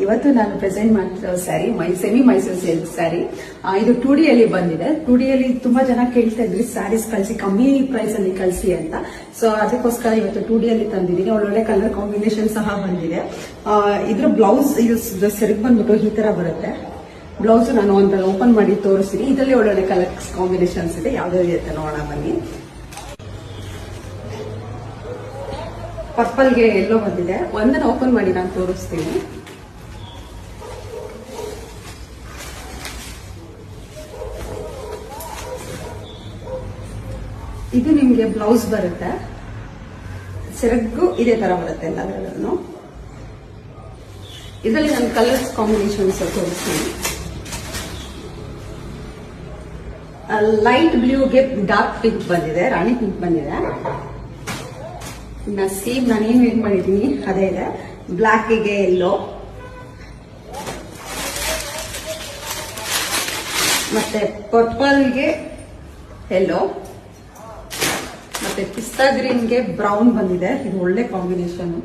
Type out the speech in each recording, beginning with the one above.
ಇವತ್ತು ನಾನು ಪ್ರೆಸೆಂಟ್ ಮಾಡ್ತಿರೋ ಸ್ಯಾರಿ ಸೆಮಿ ಮೈಸೂರು ಸಿಲ್ಕ್ ಸ್ಯಾರಿ. ಇದು 2D ಅಲ್ಲಿ ಬಂದಿದೆ. 2D ಅಲ್ಲಿ ತುಂಬಾ ಜನ ಕೇಳ್ತಾ ಇದ್ರಿ ಸ್ಯಾರೀಸ್ ಕಳಿಸಿ, ಕಮ್ಮಿ ಪ್ರೈಸ್ ಅಲ್ಲಿ ಕಳಿಸಿ ಅಂತ. ಸೊ ಅದಕ್ಕೋಸ್ಕರ ಇವತ್ತು 2D ಅಲ್ಲಿ ತಂದಿದ್ದೀನಿ. ಒಳ್ಳೊಳ್ಳೆ ಕಲರ್ ಕಾಂಬಿನೇಷನ್ ಸಹ ಬಂದಿದೆ. ಇದ್ರ ಬ್ಲೌಸ್ ಇದು ಸೆರಗ್ ಬಂದ್ಬಿಟ್ಟು ಈ ತರ ಬರುತ್ತೆ. ಬ್ಲೌಸ್ ನಾನು ಒಂದು ಓಪನ್ ಮಾಡಿ ತೋರಿಸ್ತೀನಿ. ಇದರಲ್ಲಿ ಒಳ್ಳೊಳ್ಳೆ ಕಲರ್ ಕಾಂಬಿನೇಷನ್ಸ್ ಇದೆ. ಯಾವ್ದಾದ್ರು ಇದೆ ನೋಡೋಣ ಬನ್ನಿ. ಪರ್ಪಲ್ಗೆ ಎಲ್ಲೋ ಬಂದಿದೆ. ಒಂದನ್ನು ಓಪನ್ ಮಾಡಿ ನಾನು ತೋರಿಸ್ತೀನಿ. ಇದು ನಿಮ್ಗೆ ಬ್ಲೌಸ್ ಬರುತ್ತೆ. ಸೆರಗು ಇದೇ ತರ ಬರುತ್ತೆ ಎಲ್ಲದರಲ್ಲೂ. ಇದರಲ್ಲಿ ನಾನು ಕಲರ್ಸ್ ಕಾಂಬಿನೇಷನ್ಸ್ ತೋರಿಸ್ತೀನಿ. ಲೈಟ್ ಬ್ಲೂಗೆ ಡಾರ್ಕ್ ಪಿಂಕ್ ಬಂದಿದೆ, ರಾಣಿ ಪಿಂಕ್ ಬಂದಿದೆ. ಇನ್ನ ಸೇಮ್ ನಾನೇನು ವೇರ್ ಮಾಡಿದ್ದೀನಿ ಅದೇ ಇದೆ. ಬ್ಲಾಕ್ಗೆ ಎಲ್ಲೋ, ಮತ್ತೆ ಪರ್ಪಲ್ಗೆ ಎಲ್ಲೋ, ಮತ್ತೆ ಪಿಸ್ತಾ ಗ್ರೀನ್ಗೆ ಬ್ರೌನ್ ಬಂದಿದೆ. ಇದು ಒಳ್ಳೆ ಕಾಂಬಿನೇಷನ್.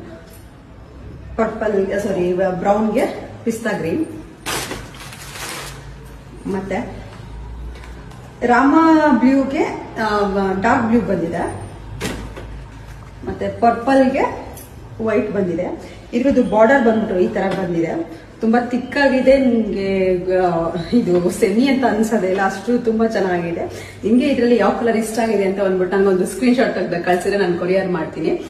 ಪರ್ಪಲ್ ಸಾರಿ ಬ್ರೌನ್ಗೆ ಪಿಸ್ತಾ ಗ್ರೀನ್, ಮತ್ತೆ ರಾಮ ಬ್ಲೂಗೆ ಡಾರ್ಕ್ ಬ್ಲೂ ಬಂದಿದೆ, ಮತ್ತೆ ಪರ್ಪಲ್ಗೆ ವೈಟ್ ಬಂದಿದೆ. ಇದ್ರದ್ದು ಬಾರ್ಡರ್ ಬಂದ್ಬಿಟ್ಟು ಈ ತರ ಬಂದಿದೆ. ತುಂಬಾ ತಿಕ್ಕಾಗಿದೆ. ನಿಮ್ಗೆ ಇದು ಸೆಮಿ ಅಂತ ಅನ್ಸೋದೇ ಇಲ್ಲ, ಅಷ್ಟು ತುಂಬಾ ಚೆನ್ನಾಗಿದೆ. ನಿಮ್ಗೆ ಇದರಲ್ಲಿ ಯಾವ ಕಲರ್ ಇಷ್ಟ ಆಗಿದೆ ಅಂತ ಬಂದ್ಬಿಟ್ಟು ನಂಗೊಂದು ಸ್ಕ್ರೀನ್ ಶಾಟ್ ತೆಗೆದು ಕಳ್ಸಿದ್ರೆ ನಾನು ಕೊರಿಯರ್ ಮಾಡ್ತೀನಿ.